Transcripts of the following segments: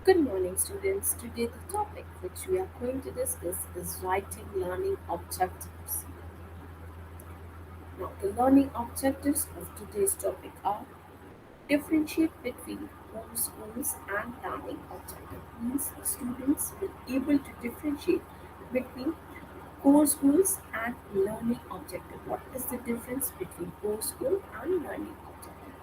Good morning, students. Today, the topic which we are going to discuss is writing learning objectives. Now, the learning objectives of today's topic are differentiate between home schools and learning objective. Means the students will able to differentiate between core schools and learning objective. What is the difference between core school and learning objective?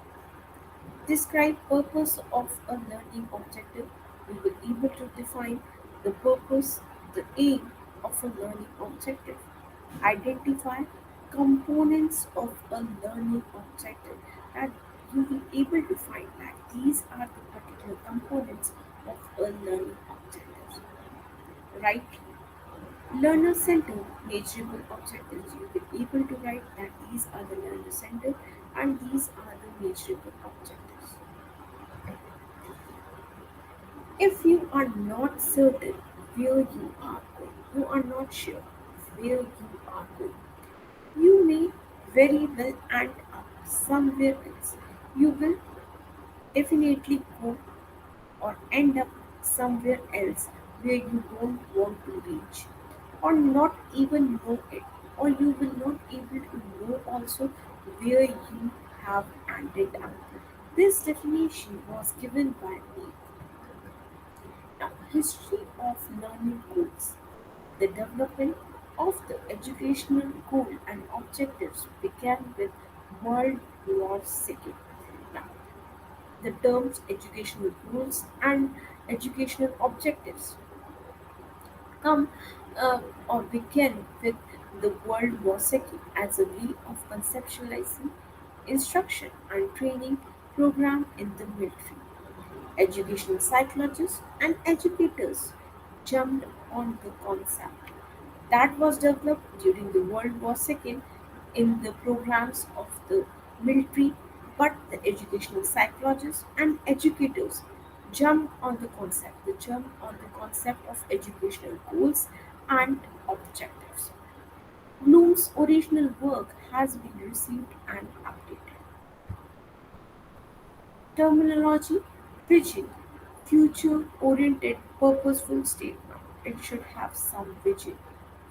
Describe purpose of a learning objective. We will able to define the purpose, the aim of a learning objective. Identify components of a learning objective that you will able to find that these are the particular components of a learning objective. Right? Learner centered measurable objectives. You will be able to write that these are the learner centered and these are the measurable objectives. If you are not certain where you are going, you are not sure where you are going, you may very well end up somewhere else. You will definitely go or end up somewhere else where you don't want to reach or not even know it, or you will not able to know also where you have ended up. This definition was given by me. Now, history of learning goals. The development of the educational goal and objectives began with World War II. Now, the terms educational goals and educational objectives come or begin with the World War II as a way of conceptualizing instruction and training program in the military. Educational psychologists and educators jumped on the concept that was developed during the World War II in the programs of the military, but the educational psychologists and educators jumped on the concept. They jumped on the concept of educational goals and objectives. Bloom's original work has been received and updated. Terminology, vision, future oriented, purposeful statement. It should have some vision.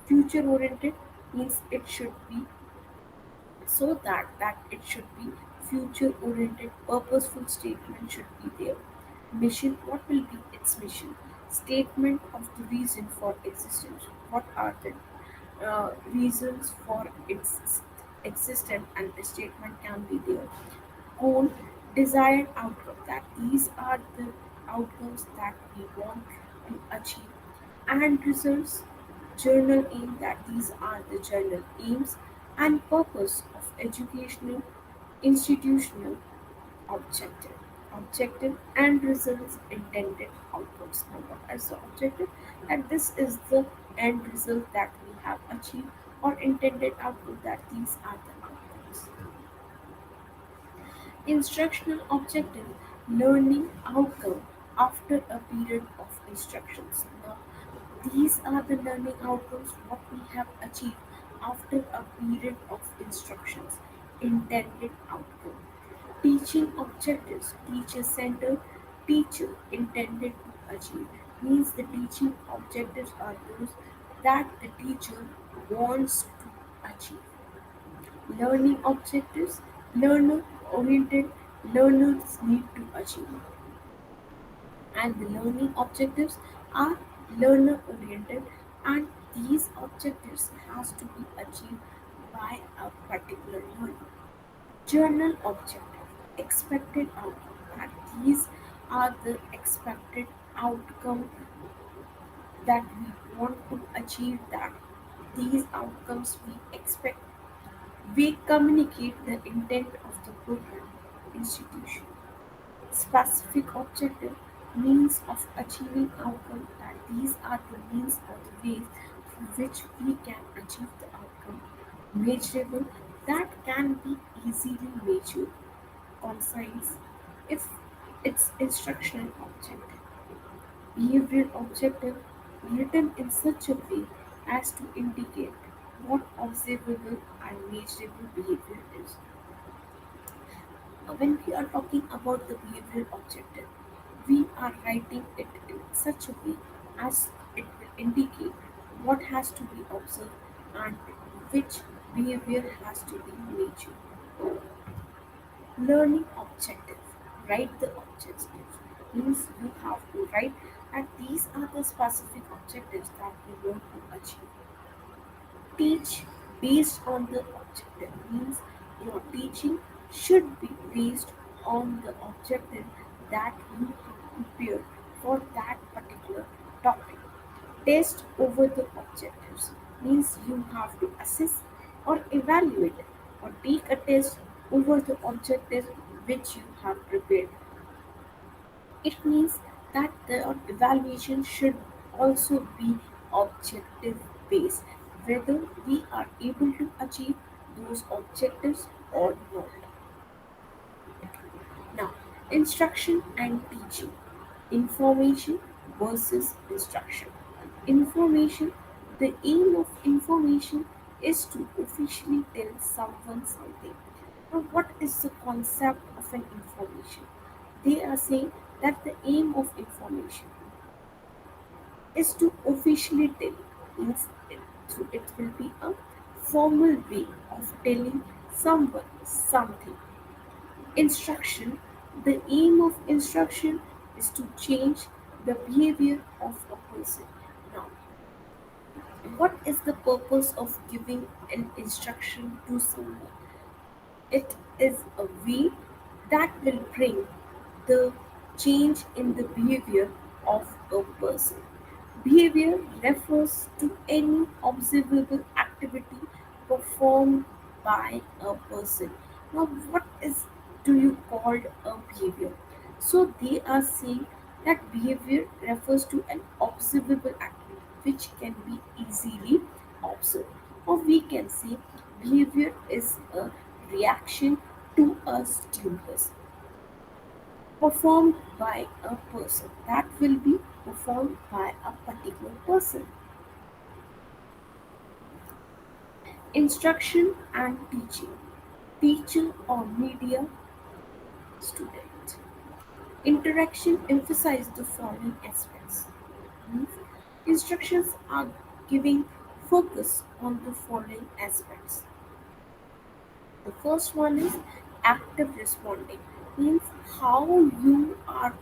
Future oriented means it should be so that it should be future oriented, purposeful statement should be there. Mission, what will be its mission? Statement of the reason for existence. What are the reasons for its existence, and the statement can be there. Goal, desired outcome, that these are the outcomes that we want to achieve, and results, journal aim, that these are the journal aims, and purpose of educational institutional objective. Objective and results, intended outcomes. Now, what is the objective? And this is the end result that we have achieved, or intended outcome, that these are the outcomes. Instructional objective, learning outcome after a period of instructions. Now, these are the learning outcomes what we have achieved after a period of instructions. Intended outcome. Teaching objectives, teacher centered, teacher intended to achieve. Means the teaching objectives are those that the teacher wants to achieve. Learning objectives, learner oriented, learners need to achieve. And the learning objectives are learner oriented, and these objectives has to be achieved by a particular learner. Journal objective, expected outcome, that these are the expected outcome that we want to achieve, that these outcomes we expect. We communicate the intent of the program institution. Specific objective, means of achieving outcome, that these are the means or the ways through which we can achieve the outcome. Measurable, that can be easily measured. Concise, if it's instructional objective. Behavioral objective, written in such a way as to indicate what observable and measurable behavior is. When we are talking about the behavioral objective, we are writing it such a way as it will indicate what has to be observed and which behavior has to be measured. Learning objective. Write the objectives. Means you have to write and these are the specific objectives that we want to achieve. Teach based on the objective means your teaching should be based on the objective that you have prepared for that particular topic. Test over the objectives means you have to assess or evaluate or take a test over the objectives which you have prepared. It means that the evaluation should also be objective based, whether we are able to achieve those objectives or not. Now, instruction and teaching. Information versus instruction. Information. The aim of information is to officially tell someone something. Now, what is the concept of an information? They are saying that the aim of information is to officially tell. Means it will be a formal way of telling someone something. Instruction. The aim of instruction is to change the behavior of a person. Now, what is the purpose of giving an instruction to someone? It is a way that will bring the change in the behavior of a person. Behavior refers to any observable activity performed by a person. Now, what is do you call a behavior? So they are saying that behavior refers to an observable activity which can be easily observed. Or we can say behavior is a reaction to a stimulus performed by a person that will be performed by a particular person. Instruction and teaching. Teacher or media student. Interaction emphasize the following aspects. Means instructions are giving focus on the following aspects. The first one is active responding. Means how you are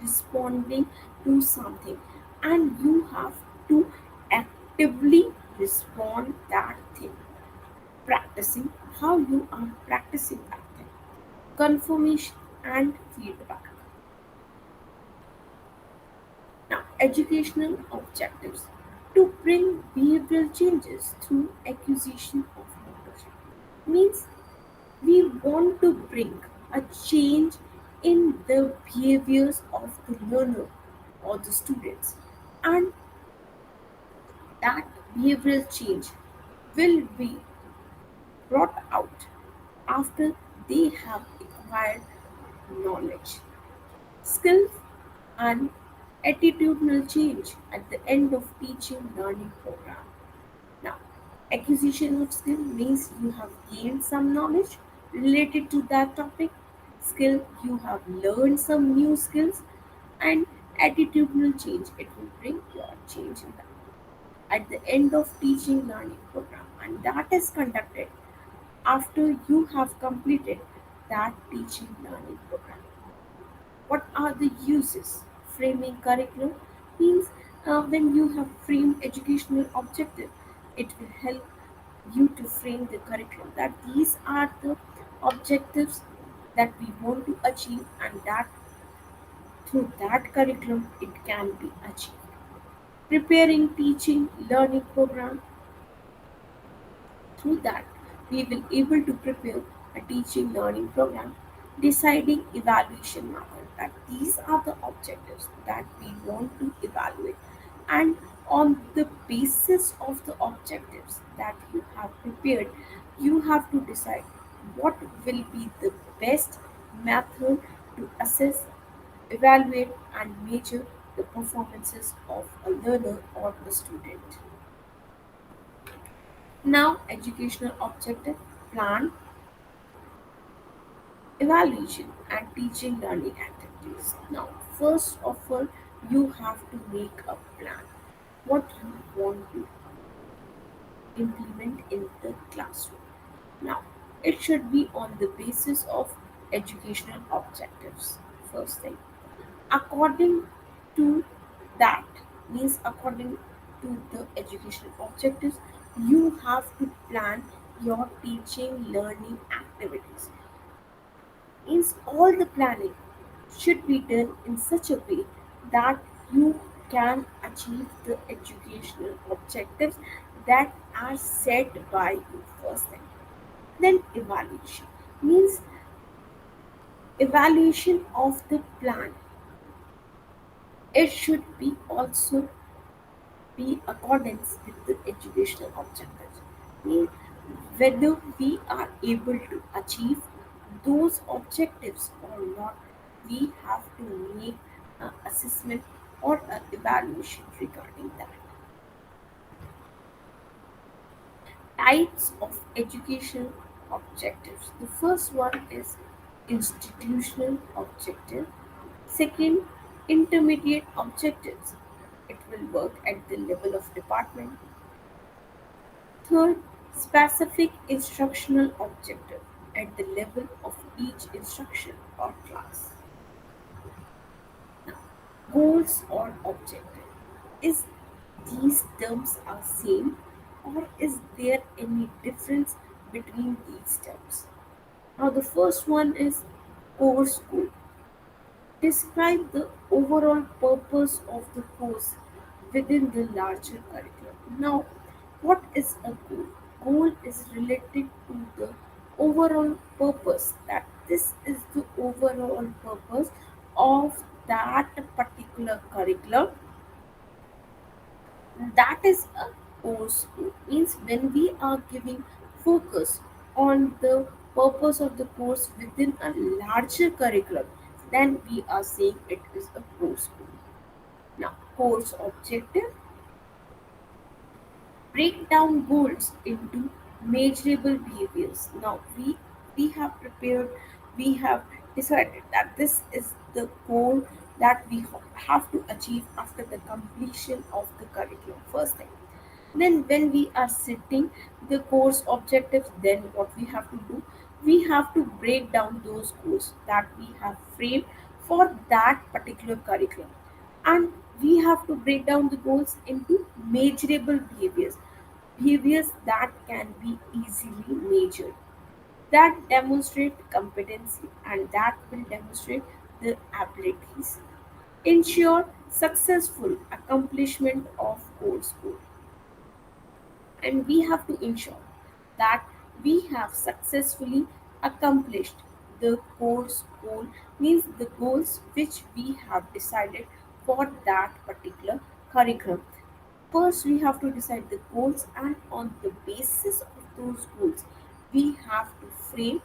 responding to something and you have to actively respond that thing. Practicing how you are practicing that thing. Confirmation and feedback. Now, educational objectives to bring behavioral changes through acquisition of knowledge means we want to bring a change in the behaviors of the learner or the students, and that behavioral change will be brought out after they have acquired knowledge, skills, and attitudinal change at the end of teaching learning program. Now, acquisition of skill means you have gained some knowledge related to that topic. Skill, you have learned some new skills, and attitudinal change, it will bring your change in that. At the end of teaching learning program, and that is conducted after you have completed that teaching learning program. What are the uses? Framing curriculum means when you have framed educational objective, it will help you to frame the curriculum that these are the objectives that we want to achieve and that through that curriculum it can be achieved. Preparing teaching learning program. Through that, we will able to prepare a teaching learning program, deciding evaluation method that these are the objectives that we want to evaluate, and on the basis of the objectives that you have prepared, you have to decide what will be the best method to assess, evaluate, and measure the performances of a learner or a student. Now, educational objective, plan, evaluation, and teaching learning activities. Now, first of all, you have to make a plan what you want to implement in the classroom. Now, it should be on the basis of educational objectives. First thing, according to that means according to the educational objectives, you have to plan your teaching learning activities. Means all the planning should be done in such a way that you can achieve the educational objectives that are set by you. First thing, then evaluation means evaluation of the plan. It should be also be accordance with the educational objectives. Mean whether we are able to achieve those objectives or not, we have to make an assessment or an evaluation regarding that. Types of educational objectives. The first one is institutional objective. Second, intermediate objectives. It will work at the level of department. Third, specific instructional objective at the level of each instruction or class. Now, goals or objective. Is these terms are same or is there any difference between these terms? Now the first one is course goal. Describe the overall purpose of the course within the larger curriculum. Now, what is a goal? Goal is related to the overall purpose, that this is the overall purpose of that particular curriculum. That is a course goal. Means when we are giving focus on the purpose of the course within a larger curriculum, then we are saying it is a course goal. Now, course objective, break down goals into measurable behaviors. Now, we have prepared, we have decided that this is the goal that we have to achieve after the completion of the curriculum. First thing, then when we are setting the course objectives, then what we have to do, we have to break down those goals that we have framed for that particular curriculum, and we have to break down the goals into measurable behaviors that can be easily measured, that demonstrate competency and that will demonstrate the abilities, ensure successful accomplishment of course goal. And we have to ensure that we have successfully accomplished the course goal, means the goals which we have decided for that particular curriculum. First we have to decide the goals, and on the basis of those goals we have to frame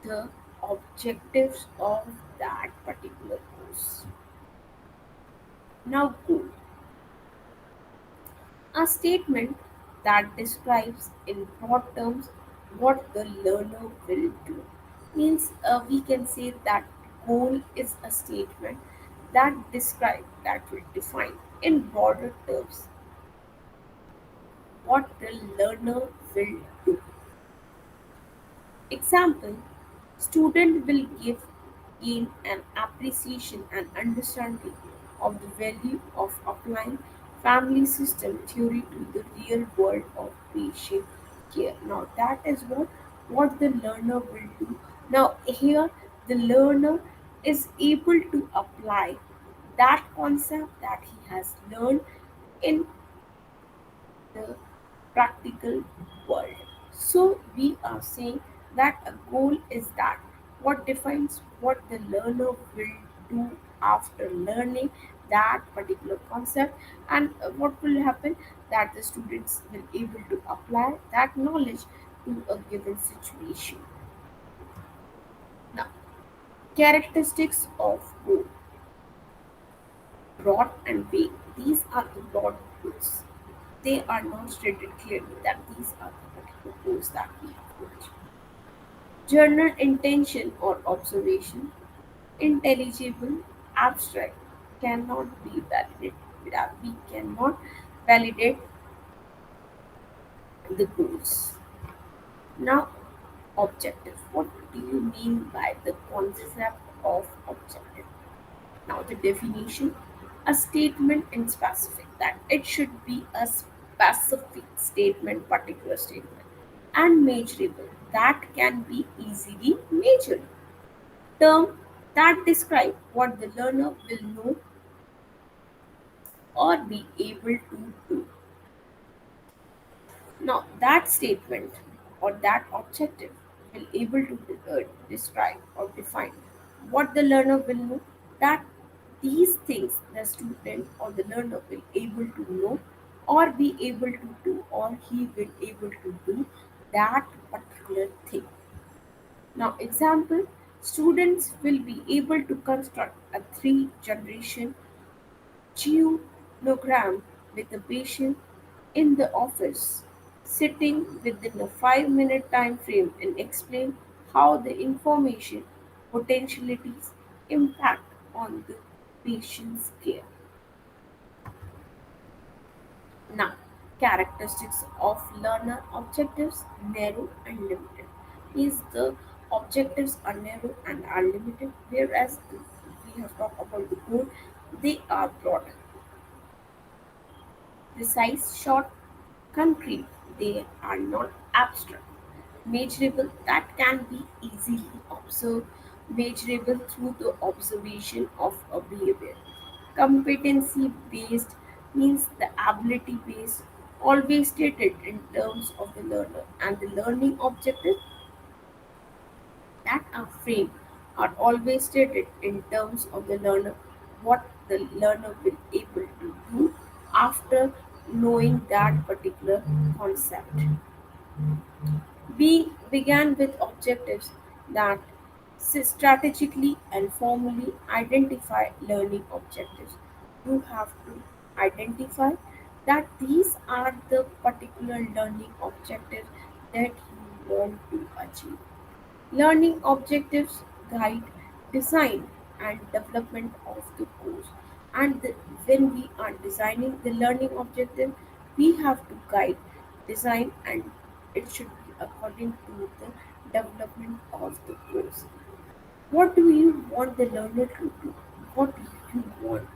the objectives of that particular course. Now goal, a statement that describes in broad terms what the learner will do. Means we can say that goal is a statement that describe, that will define in broader terms what the learner will do. Example, student will gain an appreciation and understanding of the value of applying family system theory to the real world of patient care. Now that is what the learner will do. Now here the learner is able to apply that concept that he has learned in the practical world. So we are saying that a goal is that what defines what the learner will do after learning that particular concept, and what will happen, that the students will able to apply that knowledge to a given situation. Now, characteristics of goal, broad and vague. These are the broad goals. They are not stated clearly that these are the particular goals that we have to achieve. General intention or observation, intelligible, abstract. cannot be validated. We cannot validate the goals. Now, objective. What do you mean by the concept of objective? Now, the definition, a statement in specific, that it should be a specific statement, particular statement, and measurable, that can be easily measured. Term that describe what the learner will know or be able to do. Now, that statement or that objective will able to describe or define what the learner will know, that these things the student or the learner will able to know or be able to do, or he will able to do that particular thing. Now, example, students will be able to construct a three generation geogram with a patient in the office, sitting within a 5-minute time frame and explain how the information potentialities impact on the patient's care. Now, characteristics of learner objectives narrow and limited. Is the objectives are narrow and are limited, whereas we have talked about the goal, they are broad, precise, short, concrete. They are not abstract. Measurable, that can be easily observed, measurable through the observation of a behavior. Competency based means the ability based, always stated in terms of the learner, and the learning objective that are framed are always stated in terms of the learner, what the learner will able to do after knowing that particular concept. We began with objectives that strategically and formally identify learning objectives. You have to identify that these are the particular learning objectives that you want to achieve. Learning objectives guide design and development of the course. And when we are designing the learning objective, we have to guide design, and it should be according to the development of the course. What do you want the learner to do? What do you want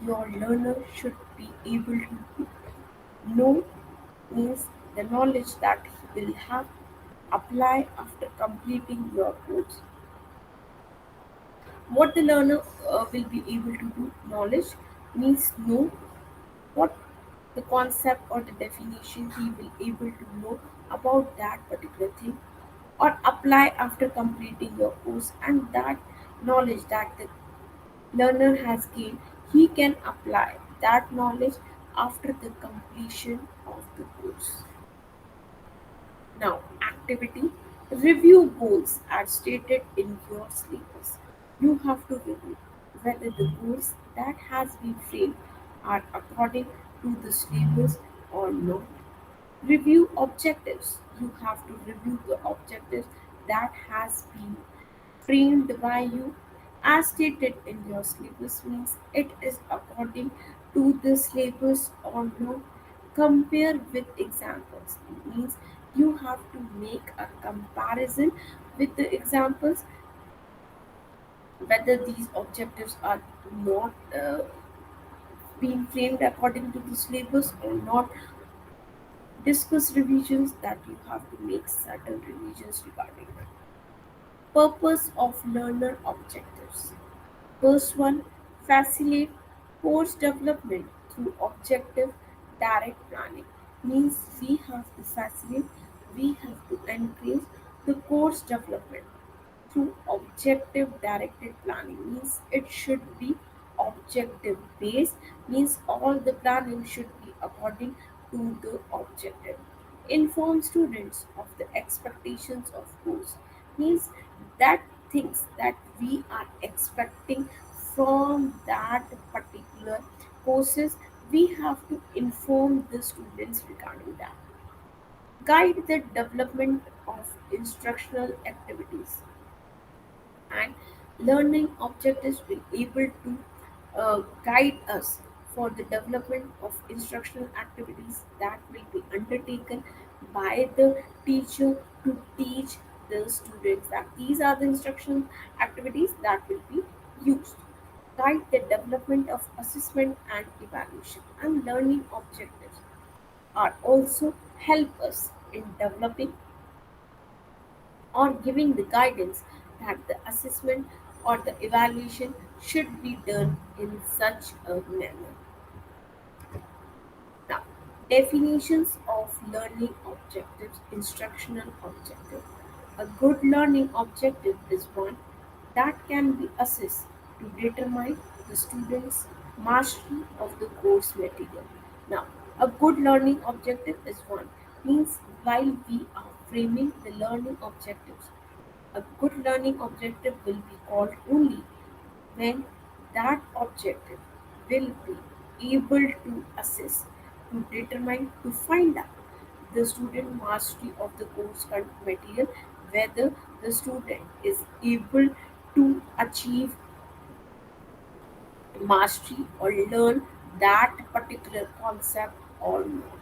your learner should be able to do? Know means the knowledge that he will have apply after completing your course. What the learner will be able to do, knowledge means know what the concept or the definition he will able to know about that particular thing, or apply after completing your course, and that knowledge that the learner has gained, he can apply that knowledge after the completion of the course. Now, activity review goals are stated in your syllabus. You have to review whether the goals that has been framed are according to the syllabus or not. Review objectives. You have to review the objectives that has been framed by you as stated in your syllabus, means it is according to the syllabus or not. Compare with examples, means you have to make a comparison with the examples whether these objectives are not being framed according to the syllabus or not. Discuss revisions, that you have to make certain revisions regarding that. Purpose of learner objectives. First one, facilitate course development through objective direct planning. Means we have to facilitate, we have to encourage the course development through objective directed planning. Means it should be objective based, means all the planning should be according to the objective. Inform students of the expectations of course, means that things that we are expecting from that particular courses, we have to inform the students regarding that. Guide the development of instructional activities, and learning objectives will able to guide us for the development of instructional activities that will be undertaken by the teacher to teach the students that these are the instructional activities that will be used. Guide the development of assessment and evaluation and learning objectives are also help us in developing or giving the guidance that the assessment or the evaluation should be done in such a manner. Now, definitions of learning objectives, instructional objective. A good learning objective is one that can be assessed to determine the student's mastery of the course material. Now, a good learning objective is one means while we are framing the learning objectives, a good learning objective will be called only when that objective will be able to assess, to determine, to find out the student mastery of the course material, whether the student is able to achieve mastery or learn that particular concept or not.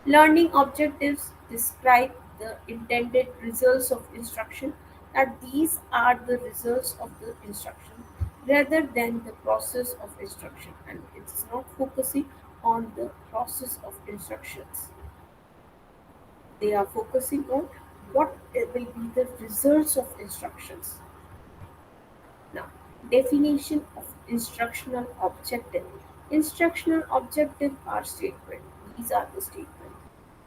Learning objectives describe the intended results of instruction, that these are the results of the instruction rather than the process of instruction, and it's not focusing on the process of instructions. They are focusing on what will be the results of instructions. Now, definition of instructional objective. Instructional objective are statements. These are the statements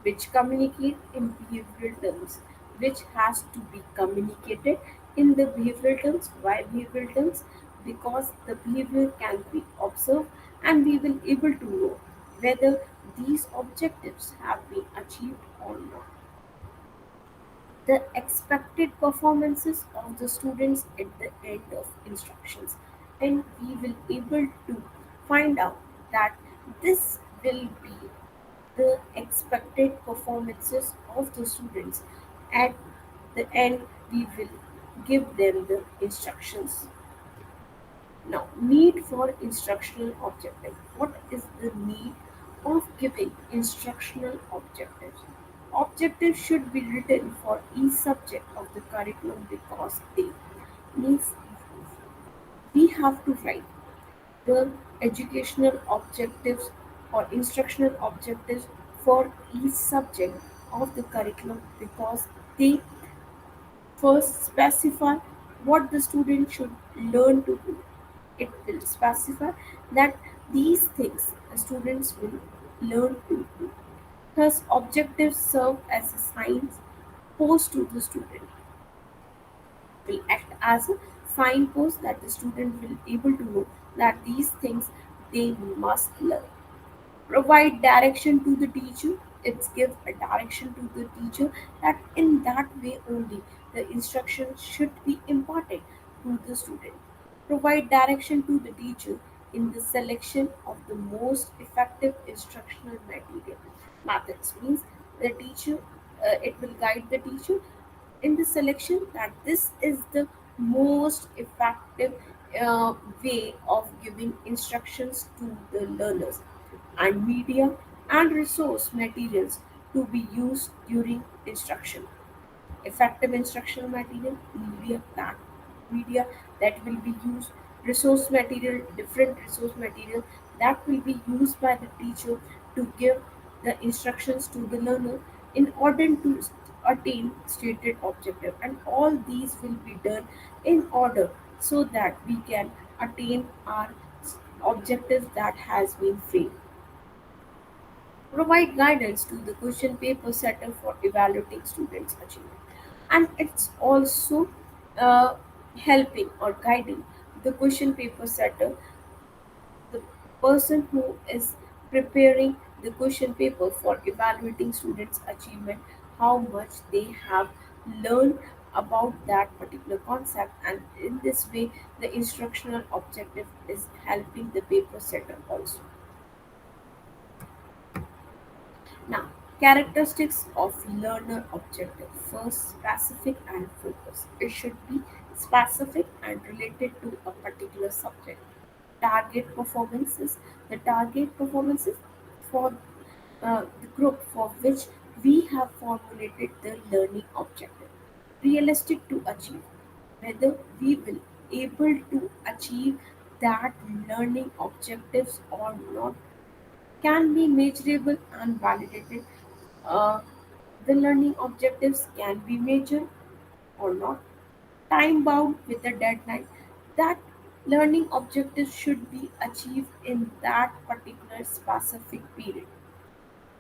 which communicate in behavioral terms, which has to be communicated in the behavioral terms. Why behavioral terms? Because the behavior can be observed and we will able to know whether these objectives have been achieved or not. The expected performances of the students at the end of instructions, and we will able to find out that this will be the expected performances of the students. At the end we will give them the instructions. Now, need for instructional objective. What is the need of giving instructional objectives? Objectives should be written for each subject of the curriculum because they means we have to write the educational objectives or instructional objectives for each subject of the curriculum because they first specify what the student should learn to do. It will specify that these things the students will learn to do. Thus, objectives serve as a signpost to the student, will act as a signpost that the student will able to know that these things they must learn. Provide direction to the teacher. It's give a direction to the teacher that in that way only the instruction should be imparted to the student. Provide direction to the teacher in the selection of the most effective instructional material. Methods means the teacher, it will guide the teacher in the selection that this is the most effective way of giving instructions to the learners, and media and resource materials to be used during instruction. Effective instructional material, media that will be used, resource material, different resource material that will be used by the teacher to give the instructions to the learner in order to attain stated objective, and all these will be done in order so that we can attain our objectives that has been framed. Provide guidance to the question paper setter for evaluating students' achievement. And it's also uh, helping or guiding the question paper setter, the person who is preparing the question paper for evaluating students' achievement, how much they have learned about that particular concept, and in this way the instructional objective is helping the paper setter also. Now, characteristics of learner objective. First, specific and focus. It should be specific and related to a particular subject. target performances. The target performances for the group for which we have formulated the learning objective, realistic to achieve. Whether we will able to achieve that learning objectives or not can be measurable and validated. Uh, the learning objectives can be measured or not, time bound with a deadline. That learning objectives should be achieved in that particular specific period.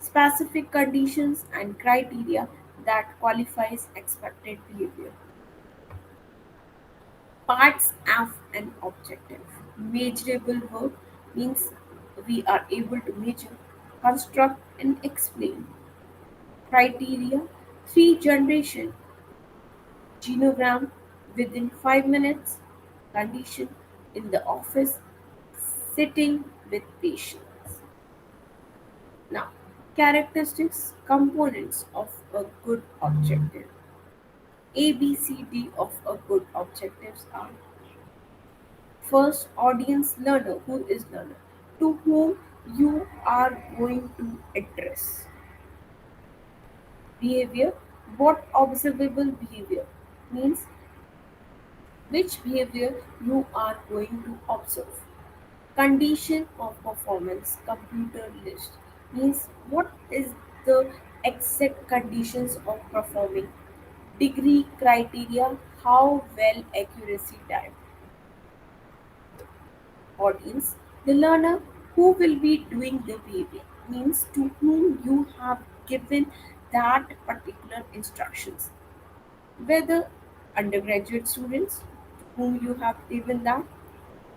Specific conditions and criteria that qualifies expected behavior. Parts of an objective. Measurable work means we are able to measure, construct, and explain. Criteria: three generation genogram within 5 minutes. Condition: in the office, sitting with patients. Now, characteristics, components of a good objective. A, B, C, D of a good objectives are: first, audience learner. Who is learner? To whom you are going to address. Behavior. What observable behavior means which behavior you are going to observe. Condition of performance. Computer list means what is the exact conditions of performing. Degree criteria, how well accuracy time. Audience, the learner who will be doing the behavior means to whom you have given that particular instructions. Whether undergraduate students to whom you have given that,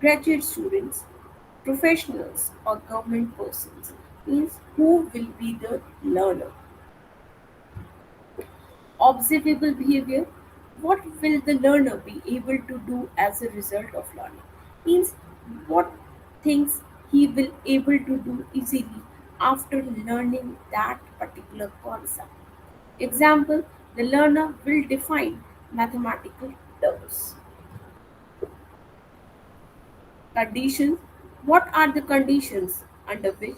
graduate students, professionals or government persons means who will be the learner. Observable behavior, what will the learner be able to do as a result of learning? Means what things he will able to do easily after learning that particular concept. Example, the learner will define mathematical terms. Conditions, what are the conditions under which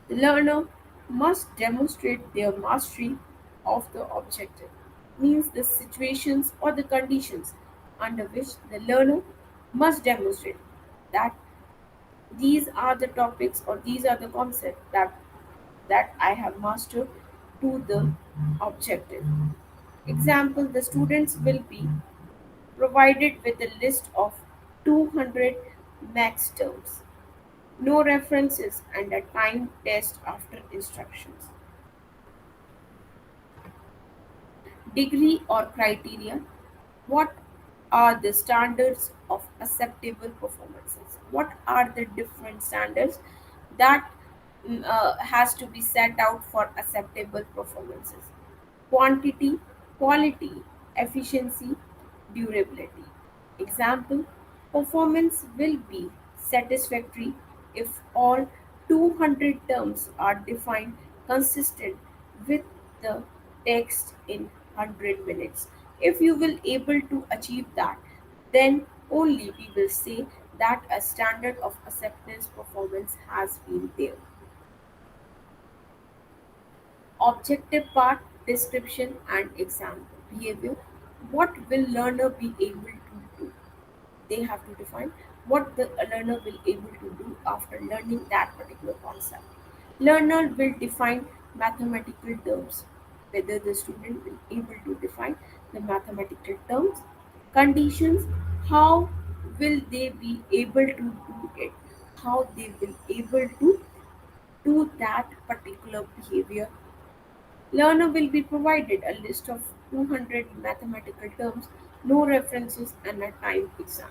the learner must demonstrate their mastery of the objective? Means the situations or the conditions under which the learner must demonstrate that these are the topics or these are the concepts that I have mastered to the objective. Example, the students will be provided with a list of 200 max terms, no references, and a timed test after instructions. Degree or criteria, what are the standards of acceptable performances? What are the different standards that has to be set out for acceptable performances? Quantity, quality, efficiency, durability. Example, performance will be satisfactory if all 200 terms are defined consistent with the text in 100 minutes. If you will able to achieve that, then only we will say that a standard of acceptance performance has been there. Objective part, description and example. Behavior, what will learner be able to do? They have to define what the learner will able to do after learning that particular concept. Learner will define mathematical terms. Whether the student will able to define the mathematical terms. Conditions, how will they be able to do it? How they will able to do that particular behavior. Learner will be provided a list of 200 mathematical terms, no references, and a timed exam.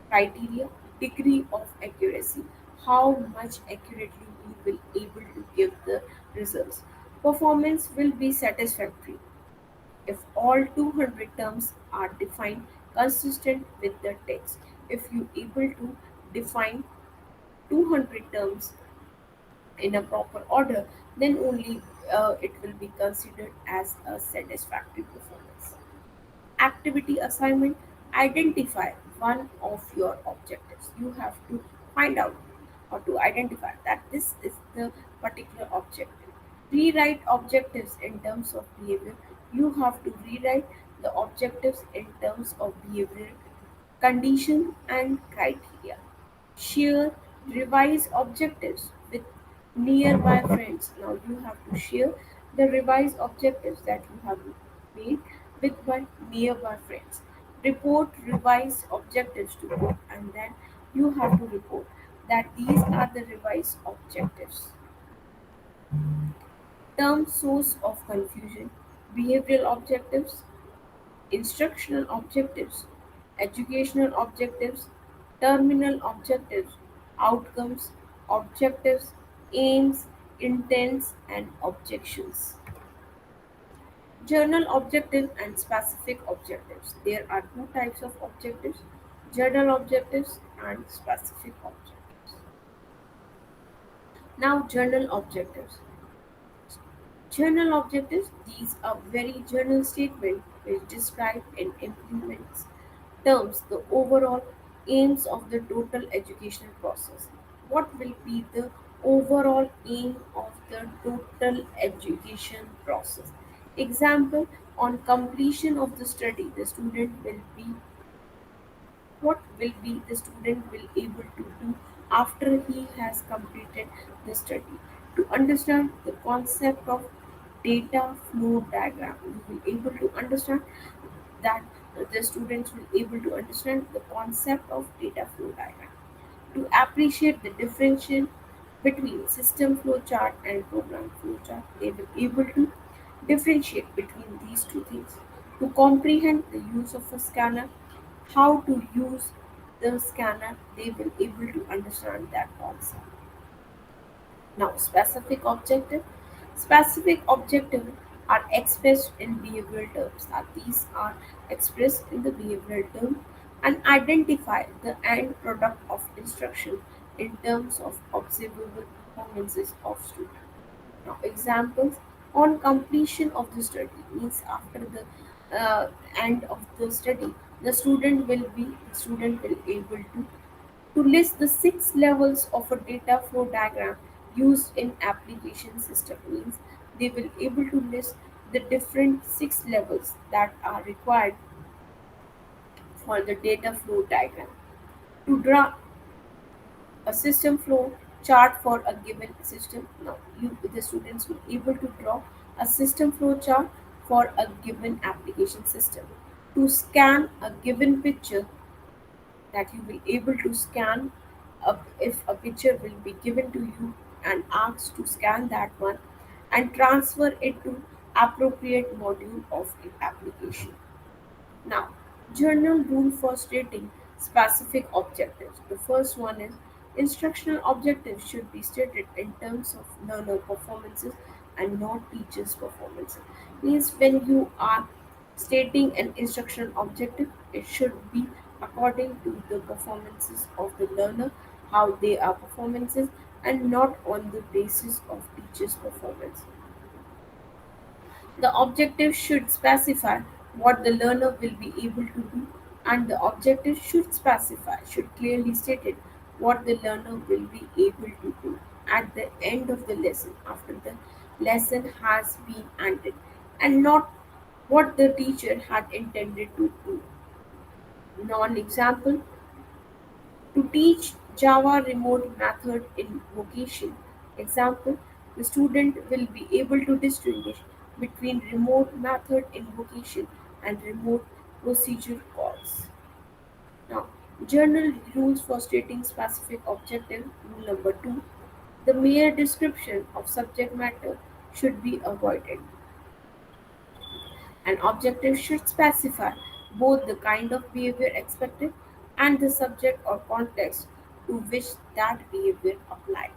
Criteria, degree of accuracy, how much accurately you will able to give the results. Performance will be satisfactory if all 200 terms are defined consistent with the text. If you able to define 200 terms in a proper order, then only it will be considered as a satisfactory performance. Activity assignment, identify one of your objectives. You have to find out or to identify that this is the particular objective. Rewrite objectives in terms of behavior. You have to rewrite the objectives in terms of behavior, condition, and criteria. Share revised objectives with nearby friends. Now you have to share the revised objectives that you have made with one nearby friends. Report revised objectives to group, and then you have to report that these are the revised objectives. Term source of confusion, behavioral objectives, instructional objectives, educational objectives, terminal objectives, outcomes, objectives, aims, intents, and objections. Journal objective and specific objectives. There are two types of objectives, journal objectives and specific objectives. Now, journal objectives. Journal objectives, these are very general statement which describe and implements terms the overall aims of the total educational process. What will be the overall aim of the total education process? Example, on completion of the study, the student will be what will be the student will able to do after he has completed the study. To understand the concept of data flow diagram, you will able to understand that the students will able to understand the concept of data flow diagram. To appreciate the differentiation between system flow chart and program flow chart, they will able to differentiate between these two things. To comprehend the use of a scanner, how to use the scanner, they will able to understand that concept. Now, specific objective. Specific objective are expressed in behavioral terms. Now, these are expressed in the behavioral term and identify the end product of instruction in terms of observable performances of student. Now, examples, on completion of the study means after the end of the study, the student will able to list the six levels of a data flow diagram used in application system means they will able to list the different six levels that are required for the data flow diagram. To draw a system flow chart for a given system. Now, the students will able to draw a system flow chart for a given application system. To scan a given picture, that you will able to scan if a picture will be given to you and asked to scan that one and transfer it to appropriate module of the application. Now, journal rule for stating specific objectives. The first one is instructional objectives should be stated in terms of learner performances and not teachers' performances. Means when you are stating an instructional objective, it should be according to the performances of the learner, how they are performances, and not on the basis of teachers' performance. The objective should specify what the learner will be able to do, and the objective should clearly state it what the learner will be able to do at the end of the lesson after the lesson has been ended, and not what the teacher had intended to do. Non-example, to teach Java remote method in vocation. Example, the student will be able to distinguish between remote method invocation and remote procedure calls. Now, journal rules for stating specific objective. Rule number 2. The mere description of subject matter should be avoided. An objective should specify both the kind of behavior expected and the subject or context to which that behavior applied.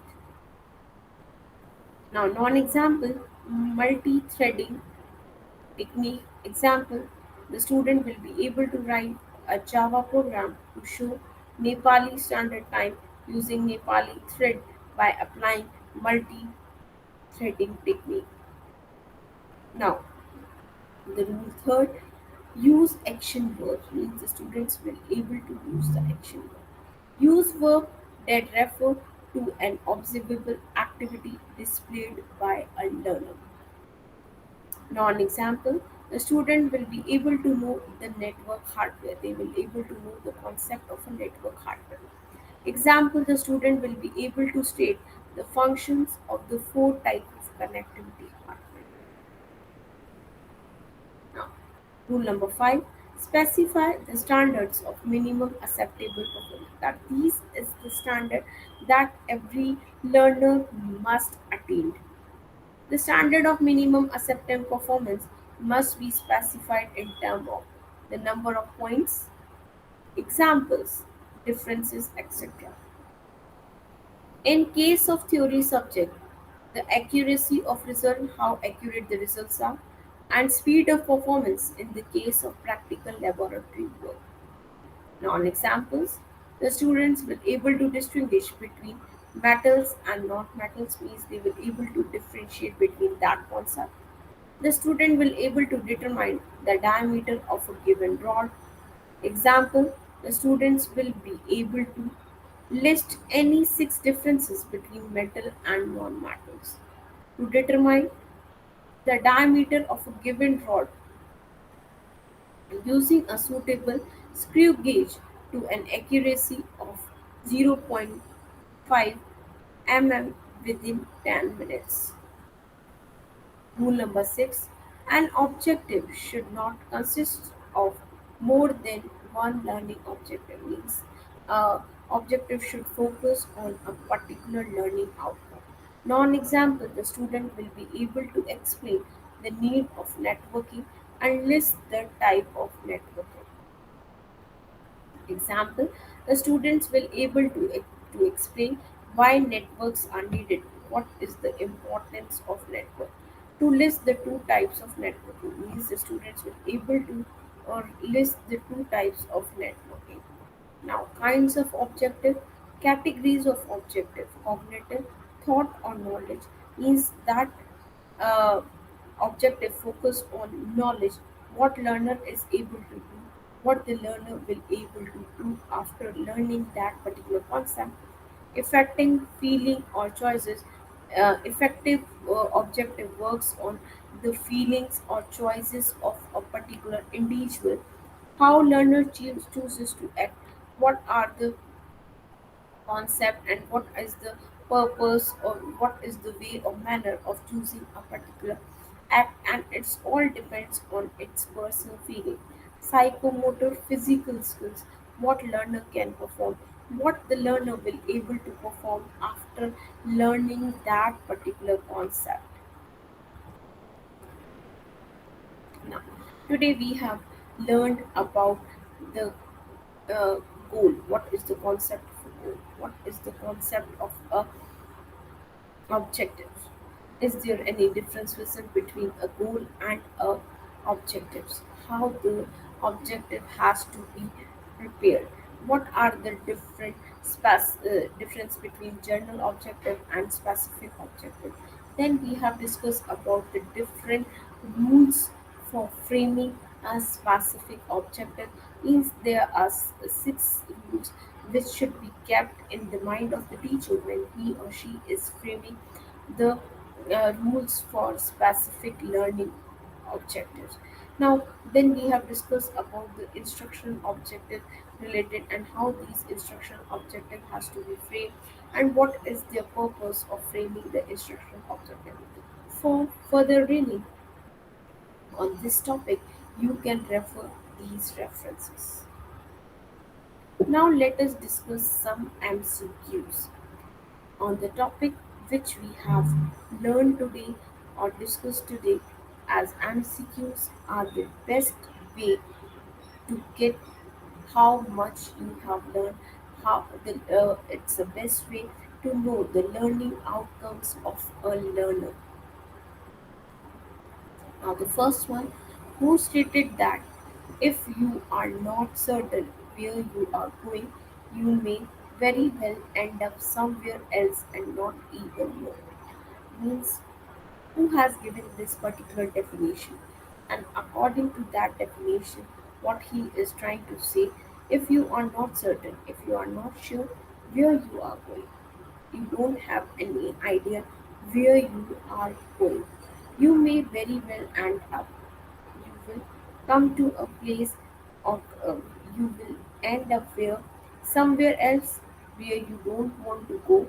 Now, non-example, multi-threading technique. Example, the student will be able to write a Java program to show Nepali standard time using Nepali thread by applying multi-threading technique. Now, the rule third, use action verbs means the students will able to use the action verb. Use verb that refer to an observable activity displayed by a learner. Non-example, the student will be able to know the network hardware. They will able to know the concept of a network hardware. Example, the student will be able to state the functions of the four types of connectivity hardware. Now, rule number 5, specify the standards of minimum acceptable performance. That these is the standard that every learner must attain. The standard of minimum acceptable performance must be specified in terms of the number of points, examples, differences, etc. In case of theory subject, the accuracy of result, how accurate the results are, and speed of performance in the case of practical laboratory work. Non-examples, the students will able to distinguish between metals and not metals means they will able to differentiate between that concept. The student will able to determine the diameter of a given rod. Example, the students will be able to list any six differences between metal and non-metals. To determine the diameter of a given rod using a suitable screw gauge to an accuracy of 0.5 mm within 10 minutes. Rule number 6, an objective should not consist of more than one learning objective. Means objective should focus on a particular learning outcome. Non-example, the student will be able to explain the need of networking and list the type of networking. Example, the students will able to explain why networks are needed, what is the importance of network. To list the two types of networking means the students will able to or list the two types of networking. Now, kinds of objective, categories of objective, cognitive, thought or knowledge means that uh, objective focus on knowledge, what learner is able to do, what the learner will able to do after learning that particular concept, affecting feeling or choices. Effective objective works on the feelings or choices of a particular individual, how learner chooses to act, what are the concept and what is the purpose or what is the way or manner of choosing a particular act, and it's all depends on its personal feeling. Psychomotor physical skills, what learner can perform, what the learner will able to perform after learning that particular concept. Now, today we have learned about the uh, goal, what is the concept of a goal, what is the concept of a objective. Is there any difference between a goal and a objectives? How the objective has to be prepared? What are the difference between general objective and specific objective? Then we have discussed about the different rules for framing a specific objective. Means there are six rules which should be kept in the mind of the teacher when he or she is framing the rules for specific learning objectives. Now, then we have discussed about the instructional objective related and how these instructional objective has to be framed and what is the purpose of framing the instructional objective. For further reading on this topic, you can refer these references. Now let us discuss some MCQs on the topic which we have learned today or discussed today, as MCQs are the best way to get how much you have learned, how it's the best way to know the learning outcomes of a learner. Now, the first one, who stated that if you are not certain where you are going, you may very well end up somewhere else and not even know it. Means who has given this particular definition, and according to that definition, what he is trying to say, if you are not certain, if you are not sure where you are going. You don't have any idea where you are going. You may very well end up, you will come to a place, or you will end up where somewhere else where you don't want to go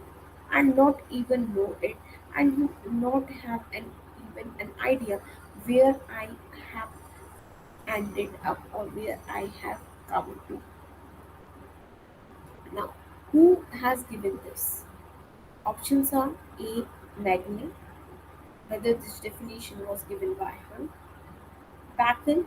and not even know it, and you not have an even an idea where I have ended up or where I have come to. Now, who has given this? Options are A. Magnet, whether this definition was given by her, Bacon,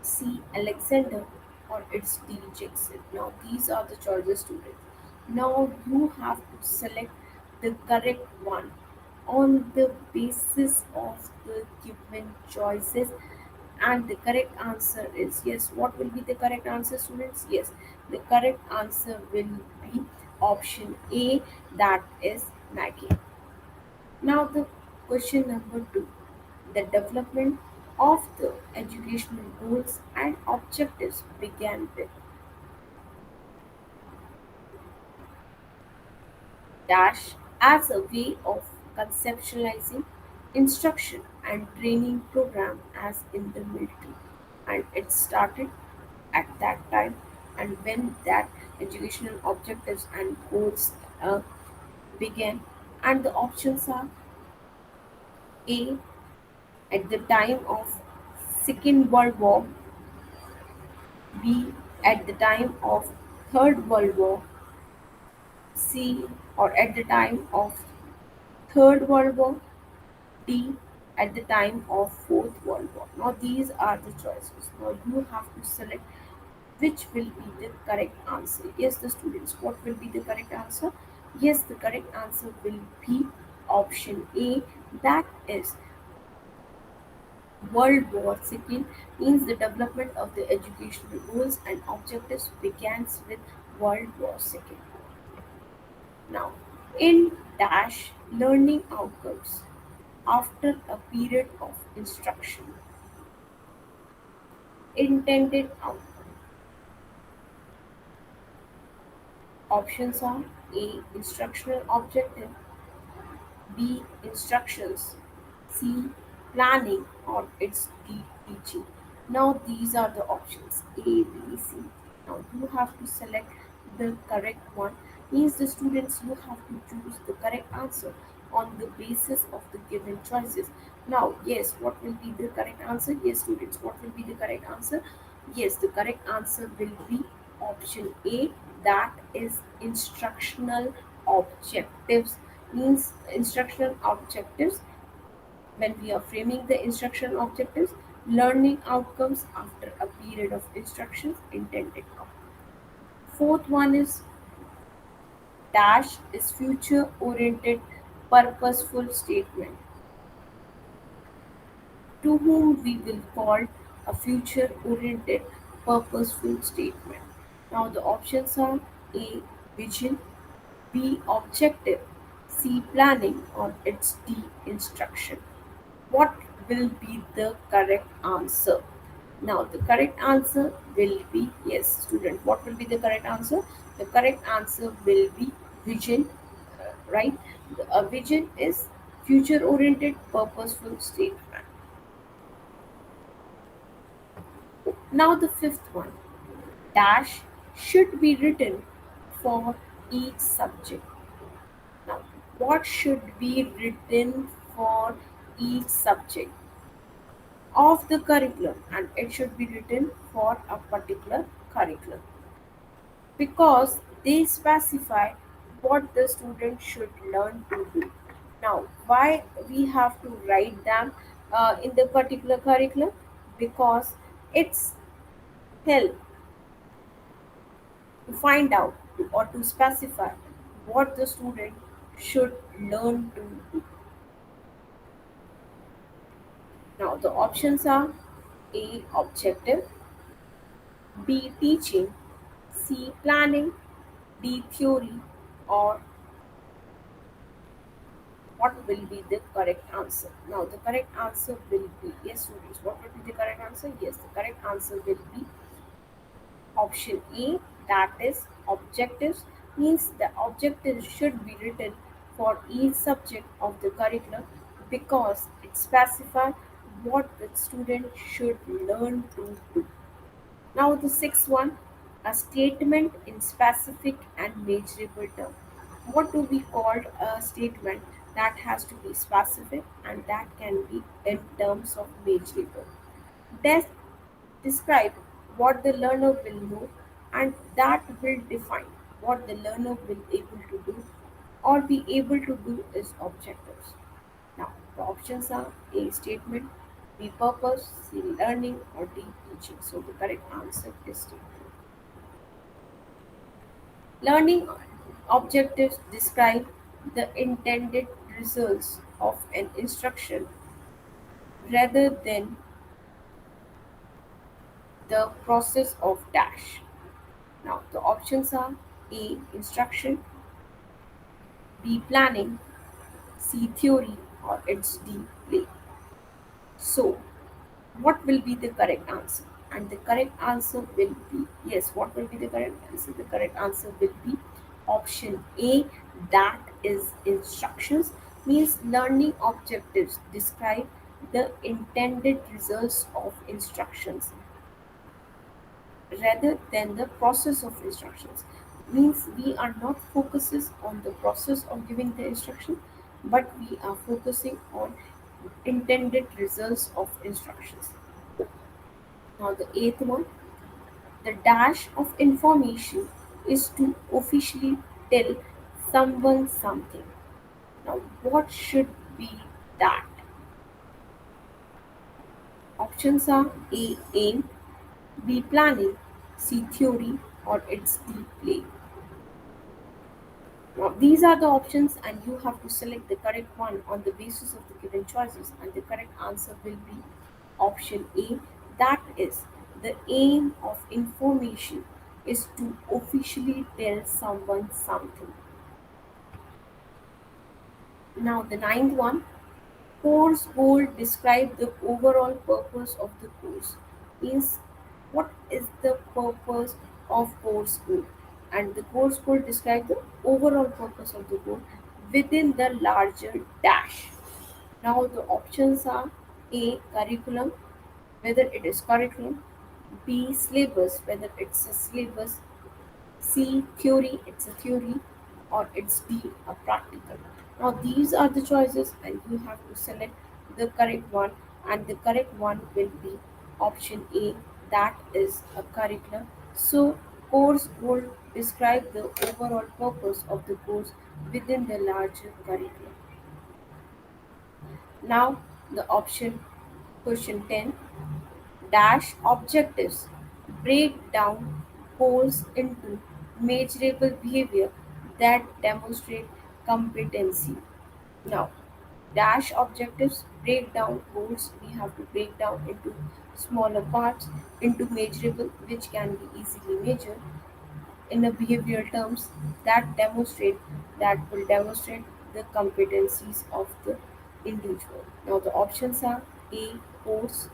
C. Alexander, or it's D. Jackson. Now, these are the choices, students. Now, you have to select the correct one on the basis of the given choices, and the correct answer is yes. What will be the correct answer, students? Yes, the correct answer will be option A, that is Maggie. Now, the question number two, the development of the educational goals and objectives began with dash as a way of conceptualizing instruction and training program as in the military, and it started at that time, and when that educational objectives and goals began. And the options are A, at the time of Second World War, B, at the time of Third World War, C, or at the time of Third World War, D, at the time of Fourth World War. Now these are the choices. Now you have to select which will be the correct answer. Yes, the students, what will be the correct answer? Yes, the correct answer will be option A, that is World War II, means the development of the educational goals and objectives begins with World War II. Now, in dash learning outcomes after a period of instruction, intended outcome. Options are A. Instructional objective, B. Instructions, C. Planning, or it's D. Teaching. Now these are the options A, B, C. Now you have to select the correct one. Means the students, you have to choose the correct answer on the basis of the given choices. Now yes, what will be the correct answer? Yes, students, what will be the correct answer? Yes, the correct answer will be option A, that is instructional objectives. Means instructional objectives, when we are framing the instructional objectives, learning outcomes after a period of instructions, intended outcome. Fourth one is dash is future oriented purposeful statement, to whom we will call a future oriented purposeful statement. Now the options are A, vision, B, objective, C, planning, or it's D, instruction. What will be the correct answer? Now, the correct answer will be yes, student. What will be the correct answer? The correct answer will be vision, right? A vision is future oriented, purposeful statement. Now, the fifth one, dash should be written for each subject. Now, what should be written for each subject of the curriculum, and it should be written for a particular curriculum because they specify what the student should learn to do. Now, why we have to write them in the particular curriculum? Because it's help to find out or to specify what the student should learn to do. Now, the options are A, objective, B, teaching, C, planning, D, theory, or what will be the correct answer? Now, the correct answer will be yes, students. What will be the correct answer? Yes, the correct answer will be option A, that is objectives. means the objectives should be written for each subject of the curriculum because it specifies what the student should learn to do. Now the sixth one, a statement in specific and measurable term. What do we call a statement that has to be specific and that can be in terms of measurable? Des- Describe what the learner will know and that will define what the learner will able to do or be able to do is objectives. Now the options are A statement, B purpose, C learning or D teaching. So the correct answer is statement. Learning objectives describe the intended results of an instruction rather than the process of dash. Now the options are A instruction, B planning, C theory or it's D play. So what will be the correct answer? And the correct answer will be yes, what will be the correct answer? The correct answer will be option A, that is instructions, means learning objectives describe the intended results of instructions rather than the process of instructions. Means we are not focuses on the process of giving the instruction, but we are focusing on intended results of instructions. Now the eighth one, the dash of information is to officially tell someone something. Now what should be that? Options are A aim, B planning, C theory, or it's D play. Now, these are the options, and you have to select the correct one on the basis of the given choices. And the correct answer will be option A. That is, the aim of information is to officially tell someone something. Now, the ninth one, course goal describe the overall purpose of the course. Means what is the purpose of course goal? And the course goal describe the overall purpose of the goal within the larger dash. Now the options are A curriculum, whether it is curriculum, B syllabus, whether it's a syllabus, C theory, it's a theory, or it's D a practical. Now these are the choices, and you have to select the correct one, and the correct one will be option A, that is a curriculum. So course will describe the overall purpose of the course within the larger curriculum. Now the option question 10, dash objectives break down goals into measurable behavior that demonstrate competency. Now, dash objectives break down goals. We have to break down into smaller parts into measurable, which can be easily measured in a behavioral terms that will demonstrate the competencies of the individual. Now, the options are A course,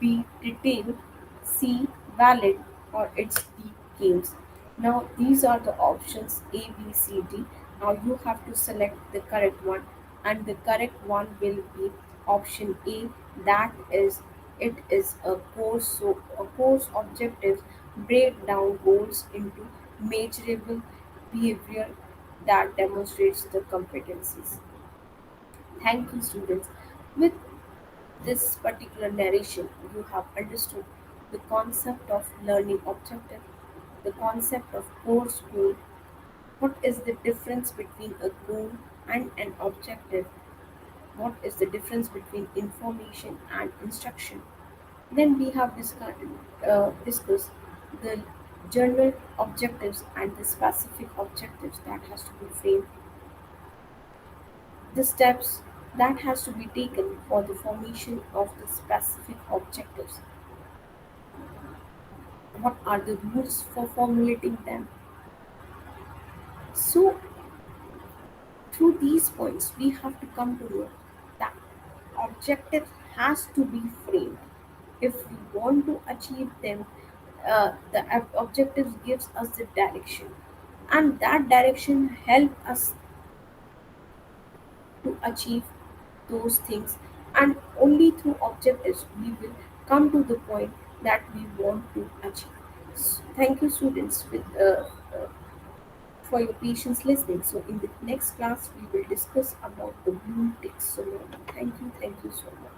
B detailed, C valid, or it's D games. Now these are the options A, B, C, D. Now you have to select the correct one, and the correct one will be option A. That is, it is a course. So a course objectives break down goals into measurable behavior that demonstrates the competencies. Thank you, students. With this particular narration, you have understood the concept of learning objective, the concept of course goal, what is the difference between a goal and an objective, what is the difference between information and instruction. Then we have discussed the general objectives and the specific objectives that has to be framed, the steps that has to be taken for the formation of the specific objectives, what are the rules for formulating them. So, through these points, we have to come to know that objective has to be framed. If we want to achieve them, the objectives gives us the direction. and that direction help us to achieve those things, and only through objectives we will come to the point that we want to achieve. Thank you, students, for your patience listening. So in the next class we will discuss about the blue ticks. So thank you so much.